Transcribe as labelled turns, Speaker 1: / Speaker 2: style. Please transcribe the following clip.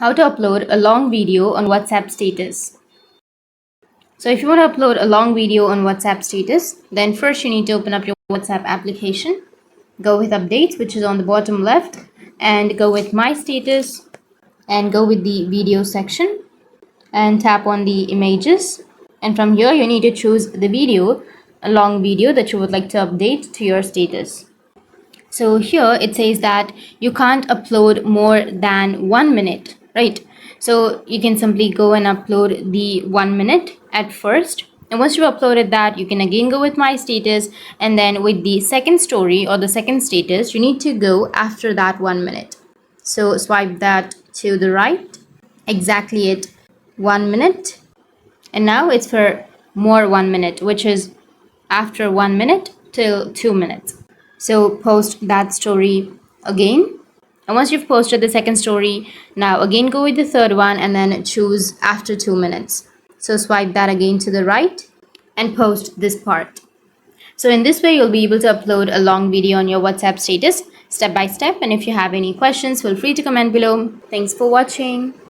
Speaker 1: How to upload a long video on WhatsApp status. So if you want to upload a long video on WhatsApp status, then first you need to open up your WhatsApp application, go with updates, which is on the bottom left, and go with my status and go with the video section and tap on the images. And from here you need to choose the video, a long video that you would like to update to your status. So here it says that you can't upload more than 1 minute, right? So you can simply go and upload the 1 minute at first. And once you uploaded that, you can again go with my status, and then with the second story or the second status, you need to go after that 1 minute. So swipe that to the right, exactly at 1 minute. And now it's for more 1 minute, which is after 1 minute till 2 minutes. So post that story again. And once you've posted the second story, now again go with the third one and then choose after 2 minutes. So swipe that again to the right and post this part. So in this way, you'll be able to upload a long video on your WhatsApp status step by step. And if you have any questions, feel free to comment below. Thanks for watching.